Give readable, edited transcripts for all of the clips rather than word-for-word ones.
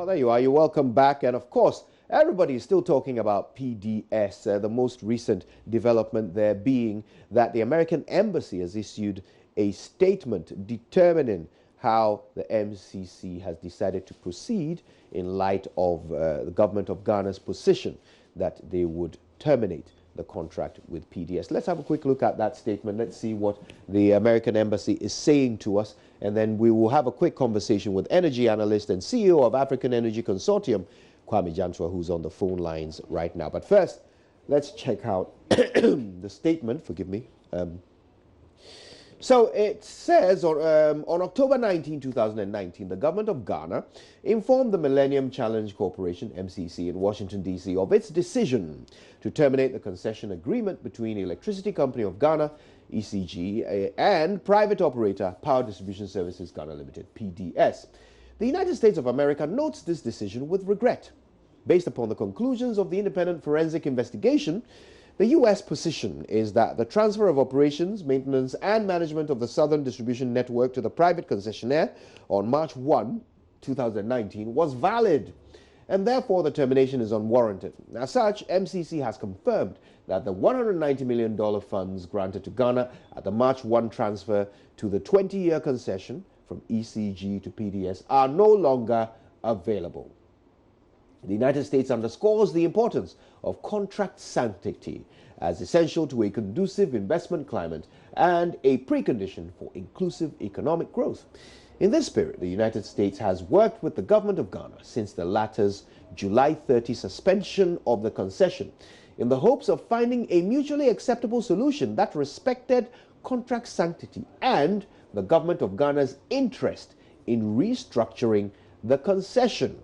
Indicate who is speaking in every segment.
Speaker 1: Oh, there you are. You're welcome back. And of course, everybody is still talking about PDS. The most recent development there being that the American Embassy has issued a statement determining how the MCC has decided to proceed in light of the government of Ghana's position that they would terminate the contract with PDS. Let's have a quick look at that statement. Let's see what the American Embassy is saying to us, and then we will have a quick conversation with energy analyst and CEO of African Energy Consortium, Kwame Jantua, who's on the phone lines right now. But first, let's check out the statement. Forgive me. So it says on October 19, 2019, the government of Ghana informed the Millennium Challenge Corporation, MCC, in Washington, D.C. of its decision to terminate the concession agreement between the Electricity Company of Ghana, ECG, and private operator Power Distribution Services Ghana Limited, PDS. The United States of America notes this decision with regret. Based upon the conclusions of the independent forensic investigation, the U.S. position is that the transfer of operations, maintenance, and management of the Southern Distribution Network to the private concessionaire on March 1, 2019 was valid, and therefore the termination is unwarranted. As such, MCC has confirmed that the $190 million funds granted to Ghana at the March 1 transfer to the 20-year concession from ECG to PDS are no longer available. The United States underscores the importance of contract sanctity as essential to a conducive investment climate and a precondition for inclusive economic growth. In this spirit, the United States has worked with the government of Ghana since the latter's July 30 suspension of the concession in the hopes of finding a mutually acceptable solution that respected contract sanctity and the government of Ghana's interest in restructuring the concession.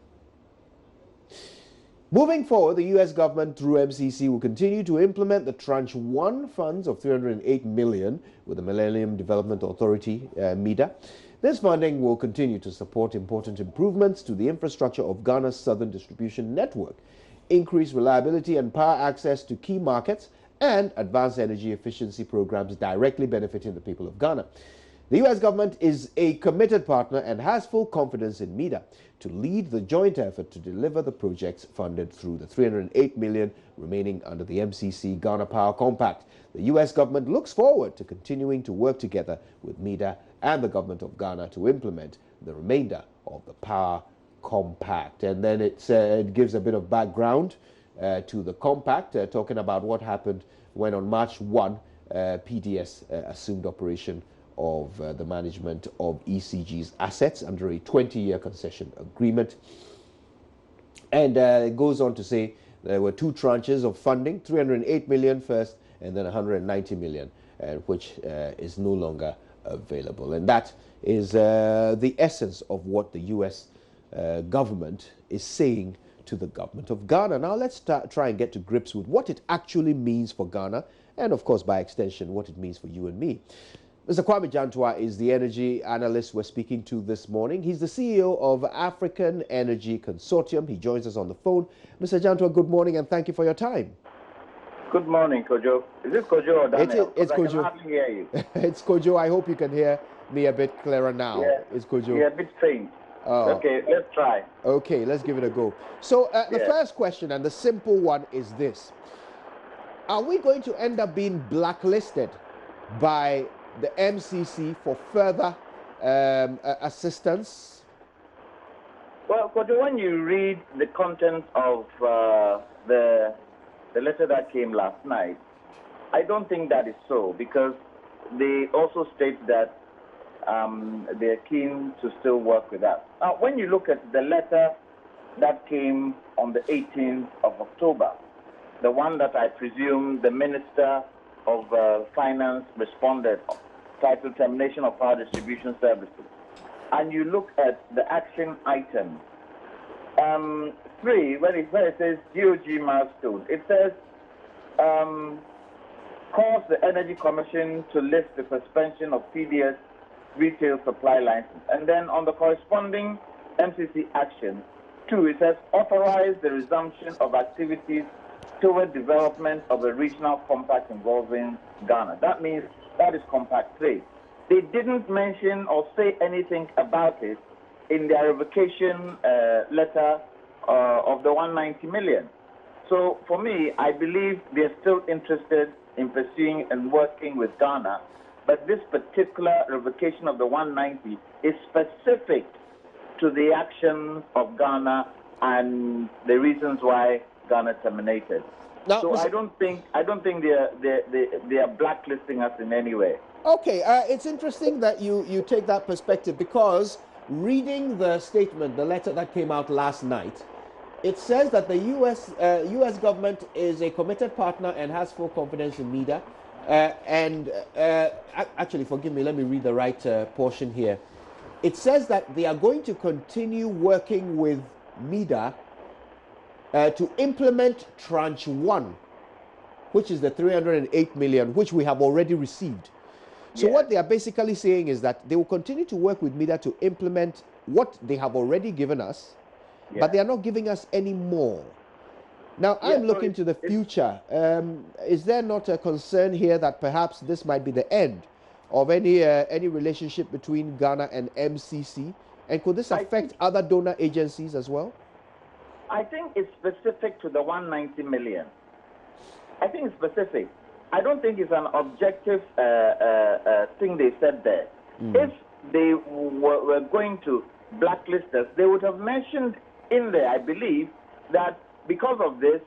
Speaker 1: Moving forward, the U.S. government through MCC will continue to implement the Tranche 1 funds of $308 million with the Millennium Development Authority, MIDA. This funding will continue to support important improvements to the infrastructure of Ghana's Southern Distribution Network, increase reliability and power access to key markets, and advance energy efficiency programs directly benefiting the people of Ghana. The U.S. government is a committed partner and has full confidence in MIDA to lead the joint effort to deliver the projects funded through the $308 million remaining under the MCC Ghana Power Compact. The U.S. government looks forward to continuing to work together with MIDA and the government of Ghana to implement the remainder of the Power Compact. And then it gives a bit of background to the compact, talking about what happened when on March 1, PDS assumed operation of the management of ECG's assets under a 20-year concession agreement. And it goes on to say there were two tranches of funding, $308 million first and then $190 million, which is no longer available. And that is the essence of what the U.S. Government is saying to the government of Ghana. Now let's try and get to grips with what it actually means for Ghana and, of course, by extension, what it means for you and me. Mr. Kwame Jantua is the energy analyst we're speaking to this morning. He's the CEO of African Energy Consortium. He joins us on the phone. Mr. Jantua, good morning and thank you for your time.
Speaker 2: Good morning, Kojo. Is this Kojo or Daniel?
Speaker 1: It's Kojo.
Speaker 2: I can hardly hear you.
Speaker 1: It's Kojo. I hope you can hear me a bit clearer now.
Speaker 2: Yeah.
Speaker 1: It's Kojo.
Speaker 2: Yeah, a bit faint.
Speaker 1: Oh.
Speaker 2: Okay, let's try.
Speaker 1: Okay, let's give it a go. So the first question, and the simple one, is this. Are we going to end up being blacklisted by the MCC for further assistance?
Speaker 2: Well, Kojo, when you read the content of the letter that came last night, I don't think that is so, because they also state that they're keen to still work with us. Now, when you look at the letter that came on the 18th of October, the one that I presume the Minister of Finance responded, titled Termination of Power Distribution Services, and you look at the action item 3, where it says GOG milestone, it says calls the Energy Commission to lift the suspension of PDS retail supply license. And then on the corresponding MCC action 2, it says authorize the resumption of activities toward development of a regional compact involving Ghana. That means that is Compact 3. They didn't mention or say anything about it in their revocation letter of the 190 million. So for me, I believe they're still interested in pursuing and working with Ghana, but this particular revocation of the 190 is specific to the actions of Ghana and the reasons why Ghana terminated.
Speaker 1: Now,
Speaker 2: so I don't think they are blacklisting us in any way.
Speaker 1: Okay, it's interesting that you take that perspective, because reading the statement, the letter that came out last night, it says that the U.S. government is a committed partner and has full confidence in MIDA. Actually, forgive me, let me read the right portion here. It says that they are going to continue working with MIDA to implement Tranche 1, which is the 308 million, which we have already received. So what they are basically saying is that they will continue to work with MIDA to implement what they have already given us, but they are not giving us any more. Now, I'm looking to the future. Is there not a concern here that perhaps this might be the end of any relationship between Ghana and MCC? And could this affect other donor agencies as well?
Speaker 2: I think it's specific to the 190 million. I think it's specific. I don't think it's an objective thing they said there. If they were going to blacklist us, they would have mentioned in there, I believe, that because of this,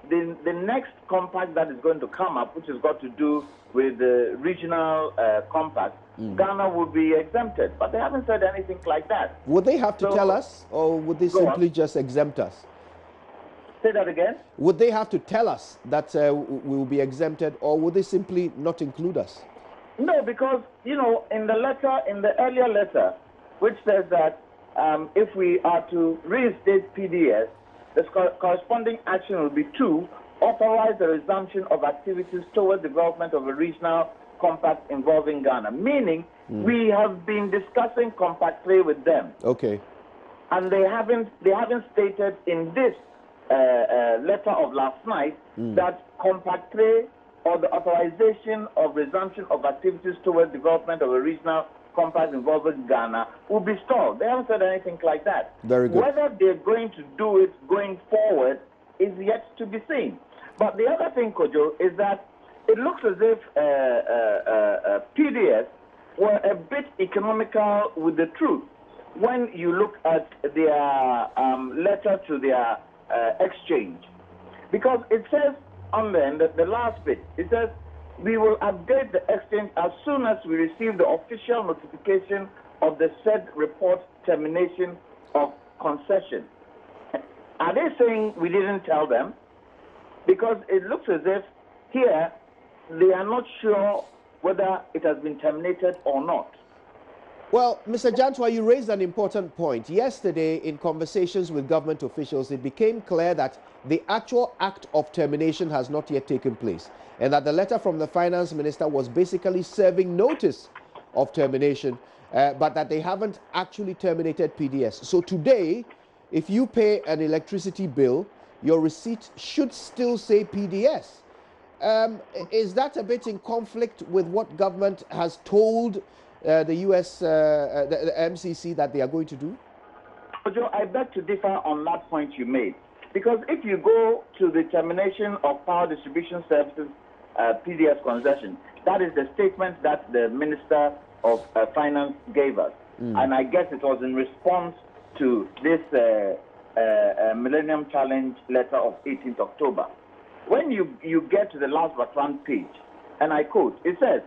Speaker 2: the next compact that is going to come up, which has got to do with the regional compact, Ghana would be exempted. But they haven't said anything like that.
Speaker 1: Would they have to tell us, or would they simply just exempt us?
Speaker 2: Say that again?
Speaker 1: Would they have to tell us that we will be exempted, or would they simply not include us?
Speaker 2: No, because, you know, in the earlier letter, which says that if we are to reinstate PDS, the corresponding action will be to authorize the resumption of activities towards development of a regional compact involving Ghana, meaning we have been discussing Compact 3 with them.
Speaker 1: Okay.
Speaker 2: And they haven't stated in this letter of last night that Compact 3 or the authorization of resumption of activities towards development of a regional compact involving Ghana will be stalled. They haven't said anything like that.
Speaker 1: Very good.
Speaker 2: Whether they're going to do it going forward is yet to be seen. But the other thing, Kojo, is that it looks as if PDS were a bit economical with the truth. When you look at their letter to their exchange, because it says on the last bit, it says, we will update the exchange as soon as we receive the official notification of the said report termination of concession. Are they saying we didn't tell them? Because it looks as if here they are not sure whether it has been terminated or not.
Speaker 1: Well, Mr. Jantwa, you raised an important point. Yesterday, in conversations with government officials, it became clear that the actual act of termination has not yet taken place, and that the letter from the finance minister was basically serving notice of termination, but that they haven't actually terminated PDS. So today, if you pay an electricity bill, your receipt should still say PDS. Is that a bit in conflict with what government has told the U.S., the MCC that they are going to do?
Speaker 2: Joe, I beg to differ on that point you made. Because if you go to the termination of power distribution services, PDS concession, that is the statement that the Minister of Finance gave us. And I guess it was in response to this Millennium Challenge letter of 18th October. When you get to the last but one page, and I quote, it says,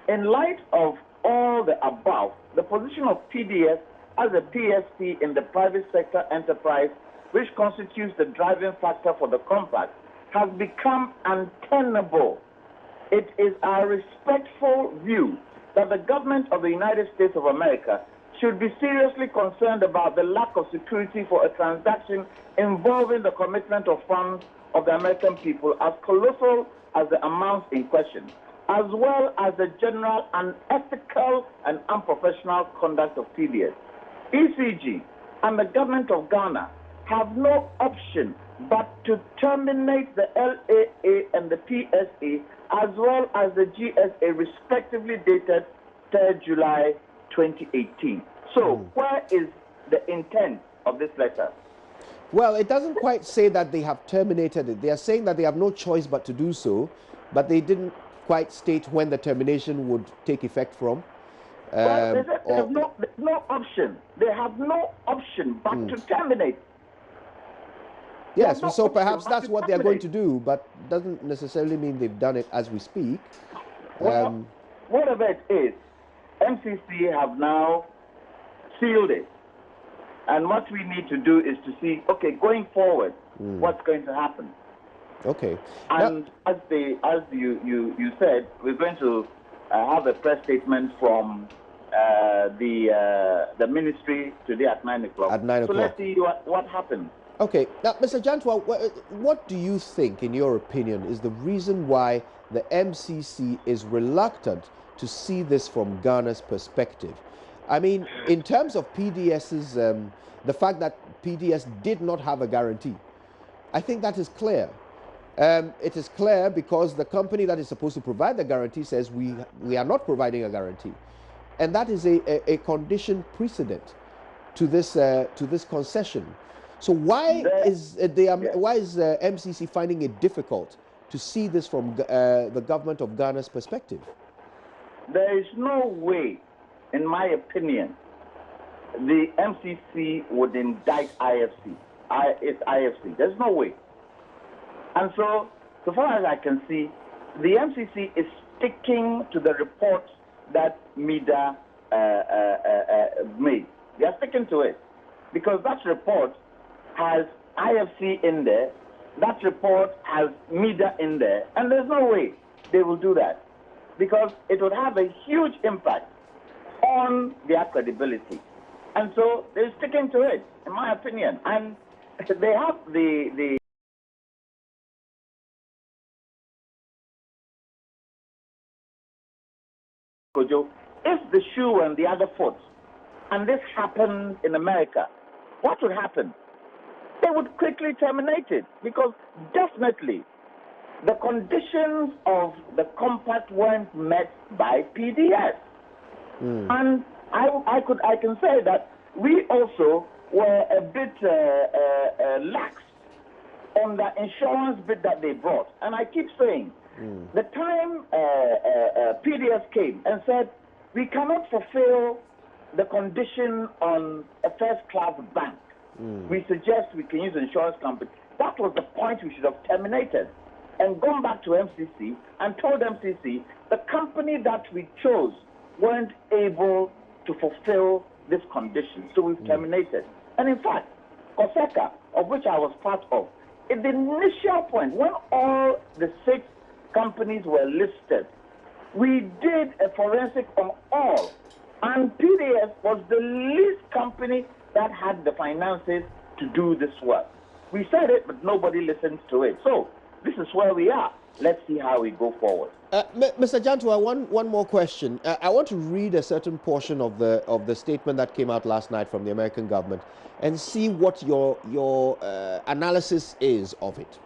Speaker 2: in light of all the above, the position of PDS as a PSP in the private sector enterprise, which constitutes the driving factor for the compact, has become untenable. It is our respectful view that the government of the United States of America should be seriously concerned about the lack of security for a transaction involving the commitment of funds of the American people, as colossal as the amounts in question, as well as the general unethical and unprofessional conduct of PDS. ECG and the government of Ghana have no option but to terminate the LAA and the PSA, as well as the GSA, respectively dated 3rd July 2018. So where is the intent of this letter?
Speaker 1: Well, it doesn't quite say that they have terminated it. They are saying that they have no choice but to do so, but they didn't quite state when the termination would take effect from.
Speaker 2: Well, there's no option. They have no option but to terminate.
Speaker 1: Yes, so perhaps that's what they're going to do, but doesn't necessarily mean they've done it as we speak.
Speaker 2: Well, whatever it is, MCC have now sealed it. And what we need to do is to see, okay, going forward, what's going to happen.
Speaker 1: Okay.
Speaker 2: And as you said, we're going to have a press statement from the ministry today at 9 o'clock.
Speaker 1: At 9 o'clock.
Speaker 2: So let's see what happens.
Speaker 1: Okay. Now, Mr. Jantwa, what do you think, in your opinion, is the reason why the MCC is reluctant to see this from Ghana's perspective? I mean, in terms of PDS's, the fact that PDS did not have a guarantee, I think that is clear. It is clear because the company that is supposed to provide the guarantee says we are not providing a guarantee. And that is a condition precedent to this concession. So why is MCC finding it difficult to see this from the government of Ghana's perspective?
Speaker 2: There is no way, in my opinion, the MCC would indict IFC. It's IFC. There's no way. And so far as I can see, the MCC is sticking to the report that MIDA made. They are sticking to it because that report has IFC in there, that report has MIDA in there, and there's no way they will do that because it would have a huge impact on their credibility. And so they're sticking to it, in my opinion. And they have the if the shoe were on the other foot, and this happened in America, what would happen? They would quickly terminate it because definitely the conditions of the compact weren't met by PDS. And I can say that we also were a bit lax on the insurance bit that they brought. And I keep saying, the time PDS came and said, we cannot fulfill the condition on a first-class bank. We suggest we can use insurance company. That was the point we should have terminated and gone back to MCC and told MCC the company that we chose weren't able to fulfill this condition, so we've terminated. And in fact, COSECA, of which I was part of, at the initial point, when all the 6 companies were listed, we did a forensic on all, and PDS was the least company that had the finances to do this work. We said it, but nobody listened to it. So this is where we are. Let's see how we go forward.
Speaker 1: Mr. Jantwa, one more question. I want to read a certain portion of the statement that came out last night from the American government and see what your analysis is of it.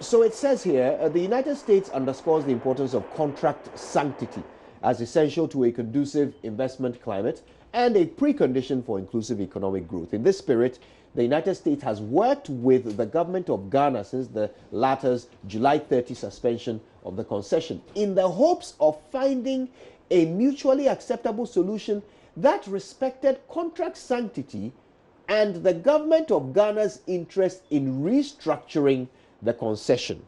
Speaker 1: So it says here, the United States underscores the importance of contract sanctity as essential to a conducive investment climate and a precondition for inclusive economic growth. In this spirit, the United States has worked with the government of Ghana since the latter's July 30 suspension of the concession in the hopes of finding a mutually acceptable solution that respected contract sanctity and the government of Ghana's interest in restructuring the concession.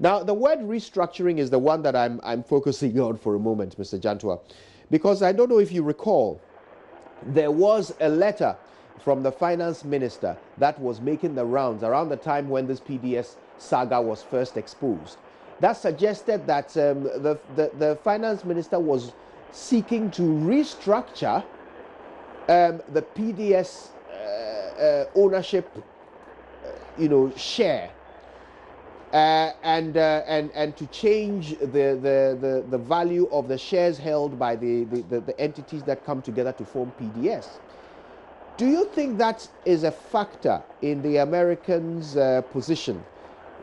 Speaker 1: Now, the word restructuring is the one that I'm focusing on for a moment, Mr. Jantwa, because I don't know if you recall, there was a letter from the finance minister that was making the rounds around the time when this PDS saga was first exposed. That suggested that the finance minister was seeking to restructure the PDS ownership, share, and to change the value of the shares held by the entities that come together to form PDS. Do you think that is a factor in the Americans' position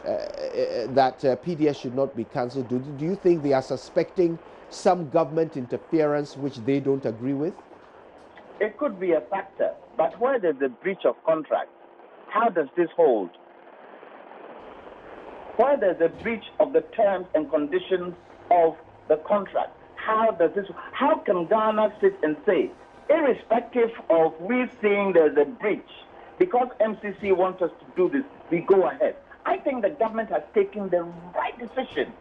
Speaker 1: that PDS should not be cancelled? Do you think they are suspecting some government interference which they don't agree with?
Speaker 2: It could be a factor, but where there's a breach of contract, how does this hold? Where there's a breach of the terms and conditions of the contract, how can Ghana sit and say, irrespective of we seeing there's a breach, because MCC wants us to do this, we go ahead? I think the government has taken the right decision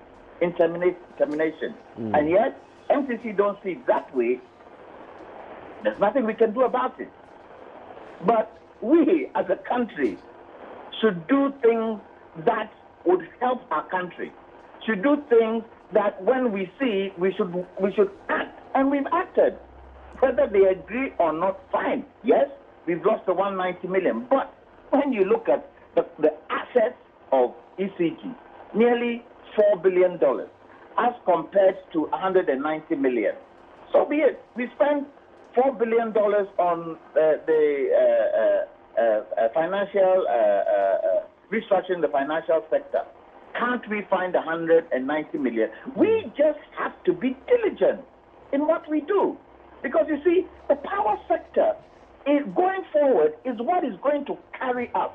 Speaker 2: in termination. And yet, MCC don't see it that way. There's nothing we can do about it. But we, as a country, should do things that would help our country. Should do things that when we see, we should act. And we've acted. Whether they agree or not, fine. Yes, we've lost the 190 million. But when you look at the assets of ECG, nearly $4 billion as compared to 190 million. So be it. We spent $4 billion on the financial restructuring the financial sector. Can't we find 190 million? We just have to be diligent in what we do. Because you see, the power sector going forward is what is going to carry us,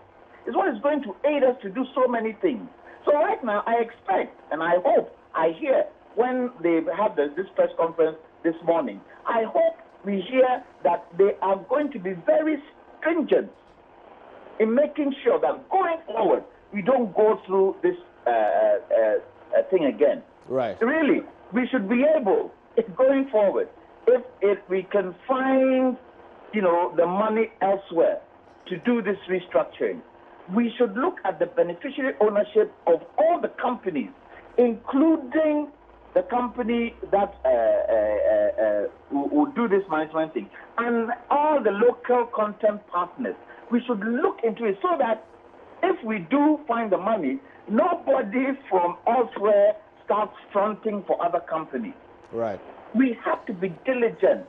Speaker 2: is what is going to aid us to do so many things. So right now, I expect and I hope, I hear when they have this press conference this morning, I hope we hear that they are going to be very stringent in making sure that going forward, we don't go through this thing again.
Speaker 1: Right.
Speaker 2: Really, we should be able, going forward, if we can find, the money elsewhere to do this restructuring, we should look at the beneficiary ownership of all the companies, including the company that will do this management thing, and all the local content partners. We should look into it so that if we do find the money, nobody from elsewhere starts fronting for other companies.
Speaker 1: Right.
Speaker 2: We have to be diligent,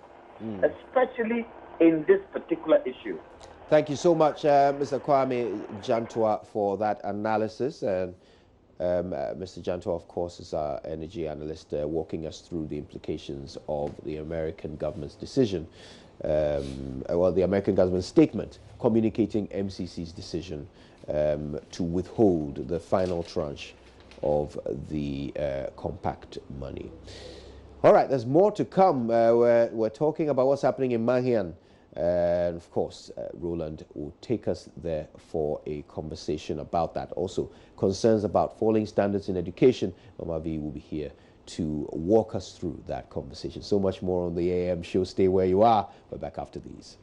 Speaker 2: especially in this particular issue.
Speaker 1: Thank you so much, Mr. Kwame Jantua, for that analysis. And Mr. Jantua, of course, is our energy analyst, walking us through the implications of the American government's decision, the American government's statement communicating MCC's decision to withhold the final tranche of the compact money. All right, there's more to come. We're talking about what's happening in Mahian. And of course, Roland will take us there for a conversation about that. Also, concerns about falling standards in education. Mama V will be here to walk us through that conversation. So much more on the AM show. Stay where you are. We're back after these.